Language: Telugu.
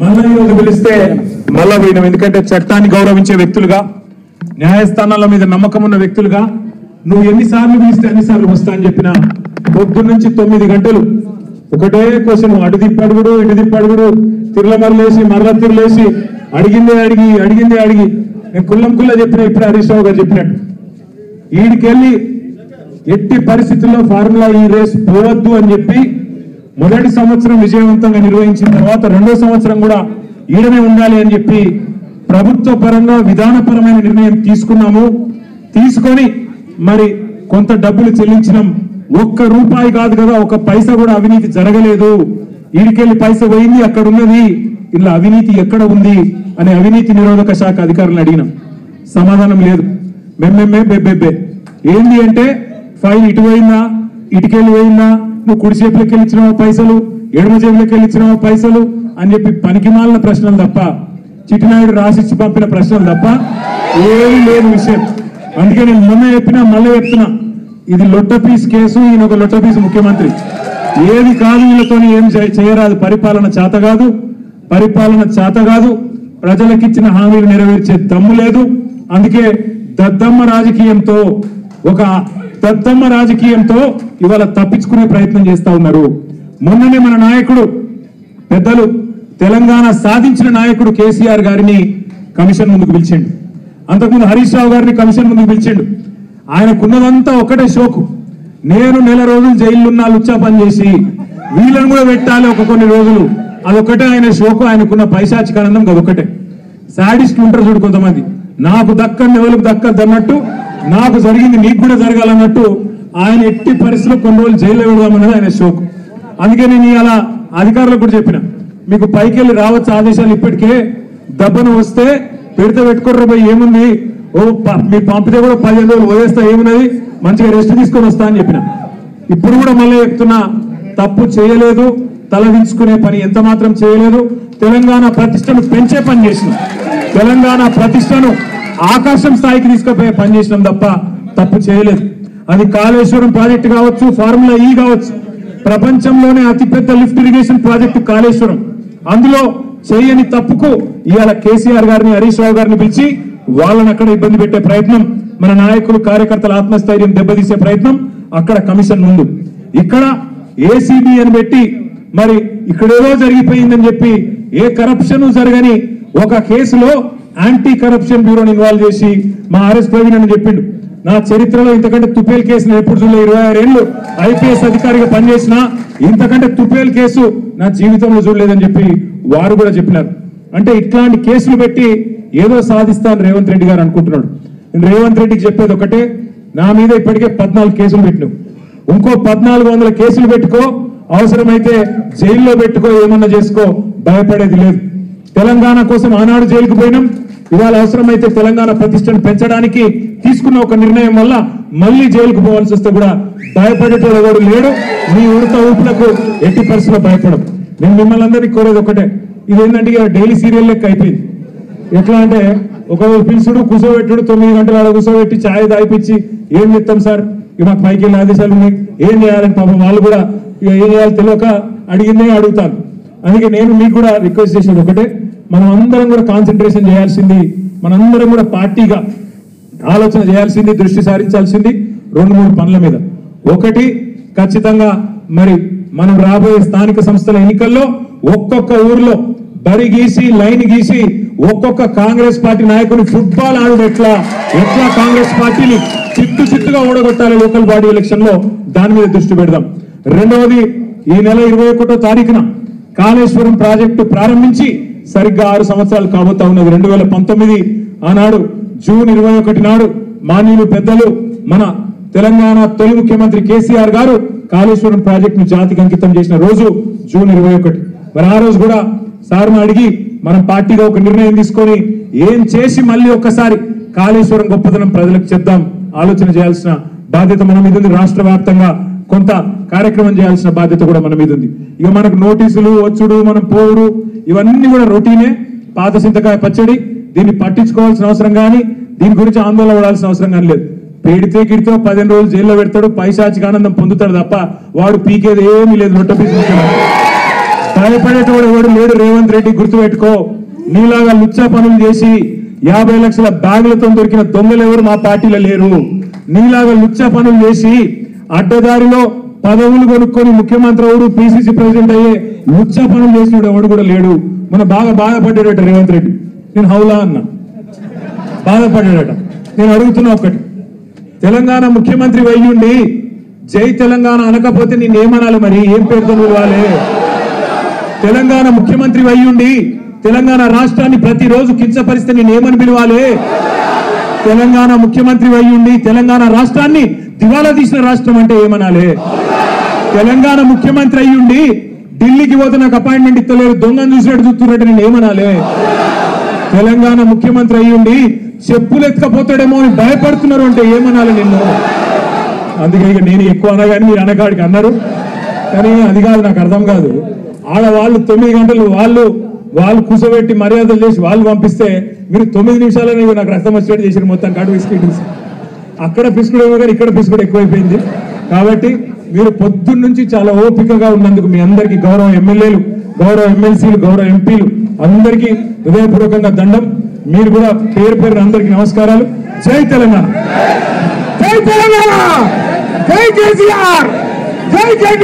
మళ్ళీ ఈరోజు పిలిస్తే మళ్ళా పోయినాం. ఎందుకంటే చట్టాన్ని గౌరవించే వ్యక్తులుగా, న్యాయస్థానాల మీద నమ్మకం ఉన్న వ్యక్తులుగా నువ్వు ఎన్నిసార్లు పిలిస్తే అన్నిసార్లు వస్తా అని చెప్పిన పొద్దున్న నుంచి 9 గంటలు ఒకటే క్వశ్చన్, అటు తిప్పడుగుడు ఇటు తిప్పడుగుడు, తిరులమరలేసి మరల తిరులేసి అడిగిందే అడిగి నేను కుల్ల చెప్పిన ఇప్పుడు హరీష్ రావు గారు చెప్పినట్టు ఈడికెళ్ళి ఎట్టి పరిస్థితుల్లో ఫార్ములా ఈ రేస్ పోవద్దు అని చెప్పి మొదటి సంవత్సరం విజయవంతంగా నిర్వహించిన తర్వాత 2వ సంవత్సరం కూడా ఈడనే ఉండాలి అని చెప్పి ప్రభుత్వ పరంగా విధానపరమైన నిర్ణయం తీసుకున్నాము. తీసుకొని మరి కొంత డబ్బులు చెల్లించినాం. ₹1 కాదు కదా, 1 పైసా కూడా అవినీతి జరగలేదు. ఈడికెళ్ళి పైసా పోయింది, అక్కడ ఉన్నది, ఇలా అవినీతి ఎక్కడ ఉంది అని అవినీతి నిరోధక శాఖ అధికారులను అడిగినాం. సమాధానం లేదు. బెబ్బెబ్బే ఏంది అంటే ఫైల్ ఇటు పోయిందా, ఇటుకెళ్ళి పోయిందా, నువ్వు కుడి చేతులకి వెళ్ళి ఇచ్చినావో పైసలు, ఎడమ చేతులకి వెళ్ళి ఇచ్చినావో పైసలు అని చెప్పి పనికిమాలిన ప్రశ్నలు తప్ప, చిట్టినాయుడు రాసిచ్చి పంపిన ప్రశ్నలు తప్ప ఏమీ లేని విషయం. అందుకే నేను మొన్న చెప్పినా మళ్ళీ చెప్తున్నా, ఇది లొట్టపీస్ కేసు, ఈయన ఒక లొట్టపీస్ ముఖ్యమంత్రి. ఏది కాదు, వీళ్ళతో ఏం చేయరాదు. పరిపాలన చేత కాదు, ప్రజలకిచ్చిన హామీలు నెరవేర్చే దమ్ము లేదు. అందుకే దద్దమ్మ రాజకీయంతో ఇవాళ తప్పించుకునే ప్రయత్నం చేస్తా ఉన్నారు. మొన్ననే మన నాయకుడు పెద్దలు తెలంగాణ సాధించిన నాయకుడు కేసీఆర్ గారిని కమిషన్ ముందుకు పిలిచిండు. అంతకుముందు హరీష్ రావు గారిని కమిషన్ ముందుకు పిలిచిండు. ఆయనకున్నదంతా ఒకటే షోకు, నేను నెల రోజులు జైలున్నా లుచ్చా పని చేసి వీళ్ళని కూడా పెట్టాలి కొన్ని రోజులు, అదొకటే ఆయన షోకు. ఆయనకున్న పైశాచికానందం అదొకటే. సాడిస్ట్ ఉంటారు చూడు కొంతమంది, నాకు దక్కని ఎవరికి దక్కద్దు అన్నట్టు, నాకు జరిగింది నీకు కూడా జరగాలన్నట్టు ఆయన ఎట్టి పరిస్థితుల్లో కొన్ని రోజులు జైల్లో పెడదామన్నది ఆయన షోకు. అందుకే నేను ఇలా అధికారులకు కూడా చెప్పిన, మీకు పైకి వెళ్ళి రావచ్చు ఆదేశాలు, ఇప్పటికే దెబ్బను వస్తే పెడితే పెట్టుకోర్రు పోయి ఏముంది, మీరు పంపితే కూడా 15 రోజులు వదిలేస్తా, ఏమున్నది, మంచిగా రెస్ట్ తీసుకొని వస్తా అని చెప్పిన. ఇప్పుడు కూడా మళ్ళీ చెప్తున్నా, తప్పు చేయలేదు, తలదించుకునే పని ఎంత మాత్రం చేయలేదు. తెలంగాణ ప్రతిష్టను పెంచే పని చేసినాం, తెలంగాణ ప్రతిష్టను ఆకాశం స్థాయికి తీసుకుపోయే పని చేసినాం తప్ప తప్పు చేయలేదు. అది కాళేశ్వరం ప్రాజెక్టు కావచ్చు, ఫార్ములా ఈ కావచ్చు, ప్రపంచంలోనే అతిపెద్ద లిఫ్ట్ ఇరిగేషన్ ప్రాజెక్టు కాళేశ్వరం. అందులో చేయని తప్పుకు ఇవాళ కేసీఆర్ గారిని, హరీష్ రావు గారిని పిలిచి వాళ్ళని అక్కడ ఇబ్బంది పెట్టే ప్రయత్నం, మన నాయకులు కార్యకర్తల ఆత్మస్థైర్యం దెబ్బతీసే ప్రయత్నం అక్కడ కమిషన్ ముందు. ఇక్కడ ఏసీబీ అని పెట్టి మరి ఇక్కడేదో జరిగిపోయిందని చెప్పి ఏ కరప్షన్ జరగని ఒక కేసులో యాంటీ కరప్షన్ బ్యూరోని ఇన్వాల్వ్ చేసి మా ఆర్ఎస్ ప్రవీణ్ అని చెప్పిండు, నా చరిత్రలో ఇంతకంటే తుపేల్ కేసును ఎప్పుడు చూడలే, 26 ఏళ్ళు ఐపీఎస్ అధికారిగా పనిచేసిన ఇంతకంటే తుపేల్ కేసు నా జీవితంలో చూడలేదని చెప్పి వారు కూడా చెప్పినారు. అంటే ఇట్లాంటి కేసులు పెట్టి ఏదో సాధిస్తాను రేవంత్ రెడ్డి గారు అనుకుంటున్నాడు. నేను రేవంత్ రెడ్డికి చెప్పేది ఒకటే, నా మీద ఇప్పటికే 14 కేసులు పెట్టినావు, ఇంకో 1400 కేసులు పెట్టుకో, అవసరమైతే జైల్లో పెట్టుకో, ఏమన్నా చేసుకో, భయపడేది లేదు. తెలంగాణ కోసం ఆనాడు జైలుకు పోయినాం, ఇవాళ అవసరమైతే తెలంగాణ ప్రతిష్టను పెంచడానికి తీసుకున్న ఒక నిర్ణయం వల్ల మళ్ళీ జైలుకు పోవాల్సి వస్తే కూడా భయపడేటోడు ఎవడు లేడు. మీ ఉడత ఊపులకు ఎట్టి పరిస్థితుల్లో భయపడం. నేను మిమ్మల్ని అందరినీ కోరేది ఒకటే, ఇదేంటంటే డైలీ సీరియల్ లెక్క అయిపోయింది. ఎట్లా అంటే ఒకరోజు పిలుచుడు, కూర్చోబెట్టుడు, 9 గంటల ఆడ కూర్చోబెట్టి ఛాయ్ దాయిపించి ఏం చెప్తాం సార్, ఇక మాకు పైకి వెళ్ళిన ఆదేశాలు ఉన్నాయి, ఏం చేయాలని పాపం వాళ్ళు కూడా ఇక ఏం చేయాలి తెలియక అడిగిందే అడుగుతాను. అందుకే నేను మీకు కూడా రిక్వెస్ట్ చేసేది ఒకటే, మనం అందరం కూడా కాన్సన్ట్రేషన్ చేయాల్సింది, మనందరం కూడా పార్టీగా ఆలోచన చేయాల్సింది, దృష్టి సారించాల్సింది 2-3 పనుల మీద. ఒకటి, ఖచ్చితంగా మరి మనం రాబోయే స్థానిక సంస్థల ఎన్నికల్లో ఒక్కొక్క ఊర్లో బరి గీసి లైన్ గీసి ఒక్కొక్క కాంగ్రెస్ పార్టీ నాయకుని ఫుట్బాల్ ఆడు ఎట్లా కాంగ్రెస్ పార్టీని చిత్తుగా ఓడగొట్టాలి లోకల్ బాడీ ఎలక్షన్ లో, దాని మీద దృష్టి పెడదాం. రెండవది, ఈ నెల 21వ తారీఖున కాళేశ్వరం ప్రాజెక్టు ప్రారంభించి సరిగ్గా 6 సంవత్సరాలు కాబోతా ఉన్నది. 2019 ఆనాడు జూన్ 21 నాడు మాన్యులు పెద్దలు మన తెలంగాణ తొలి ముఖ్యమంత్రి కేసీఆర్ గారు కాళేశ్వరం ప్రాజెక్టును జాతికి అంకితం చేసిన రోజు జూన్ 21. మరి ఆ రోజు కూడా సార్ను అడిగి మనం పార్టీగా ఒక నిర్ణయం తీసుకొని ఏం చేసి మళ్ళీ ఒక్కసారి కాళేశ్వరం గొప్పతనం ప్రజలకు చెప్దాం, ఆలోచన చేయాల్సిన బాధ్యత మన మీద ఉంది. రాష్ట్ర వ్యాప్తంగా కొంత కార్యక్రమం చేయాల్సిన బాధ్యత కూడా మన మీద ఉంది. ఇక మనకు నోటీసులు వచ్చుడు, మనం పోవుడు, ఇవన్నీ కూడా రొటీనే, పాత చింతకాయ పచ్చడి. దీన్ని పట్టించుకోవాల్సిన అవసరం కానీ, దీని గురించి ఆందోళన పడాల్సిన అవసరం కానీ లేదు. పెడితే గిడితే 15 రోజులు జైల్లో పెడతాడు, పైశాచిక ఆనందం పొందుతాడు తప్ప వాడు పీకేది ఏమీ లేదు. రొట్టె పీసు భయపడేటోడు ఎవడు లేడు రేవంత్ రెడ్డి, గుర్తుపెట్టుకో. నీలాగా లుచ్చా పనులు చేసి 50 లక్షల బ్యాగులతో దొరికిన దొంగలు ఎవరు మా పార్టీలో లేరు. నీలాగా లుచ్చా పనులు చేసి అడ్డదారిలో పదవులు కొనుక్కొని ముఖ్యమంత్రి ఎవడు, పిసిసి ప్రెసిడెంట్ అయ్యే లుచ్చా పనులు చేసినోడు ఎవడు కూడా లేడు. మన బాగా బాధపడ్డాడట రేవంత్ రెడ్డి. నేను హౌలా అన్నా, బాధపడ్డాడట. నేను అడుగుతున్నా ఒక్కటి, తెలంగాణ ముఖ్యమంత్రి అయ్యుండి జై తెలంగాణ అనకపోతే నేనేమనాలి మరి? ఏం పేరుతో పిలవాలి? తెలంగాణ ముఖ్యమంత్రి అయ్యుండి తెలంగాణ రాష్ట్రాన్ని ప్రతిరోజు కించపరిస్తే నేనేమని పిలవాలి? తెలంగాణ ముఖ్యమంత్రి అయ్యుండి తెలంగాణ రాష్ట్రాన్ని దివాలా తీసిన రాష్ట్రం అంటే ఏమనాలి? తెలంగాణ ముఖ్యమంత్రి అయ్యుండి ఢిల్లీకి పోతే నాకు అపాయింట్మెంట్ ఇస్తలేరు, దొంగను చూసినట్టు చూస్తున్నట్టు నేను ఏమనాలి? తెలంగాణ ముఖ్యమంత్రి అయ్యుండి చెప్పులు ఎత్తుకపోతాడేమో అని భయపడుతున్నారు అంటే ఏమనాలి నిన్ను? అందుకే ఇక నేను ఎక్కువ అనగాని మీరు అనగాడికి అన్నారు, కానీ అది కాదు, నాకు అర్థం కాదు. ఆడవాళ్ళు 9 గంటలు వాళ్ళు కూర్చోబెట్టి మర్యాదలు చేసి వాళ్ళు పంపిస్తే మీరు 9 నిమిషాలని నాకు రక్తం వచ్చేట్టు చేసారు. మొత్తం కాడు బిస్కెట్ అక్కడ పిసుకుడేమో కానీ ఇక్కడ పిసుకుడు ఎక్కువైపోయింది. కాబట్టి మీరు పొద్దున్న నుంచి చాలా ఓపికగా ఉన్నందుకు మీ అందరికీ గౌరవ ఎమ్మెల్యేలు, గౌరవ ఎమ్మెల్సీలు, గౌరవ ఎంపీలు అందరికీ హృదయపూర్వకంగా దండం. మీరు కూడా పేరు పేరు అందరికీ నమస్కారాలు. జై తెలంగాణ, జై తెలంగాణ, జై కేసీఆర్, జై జై.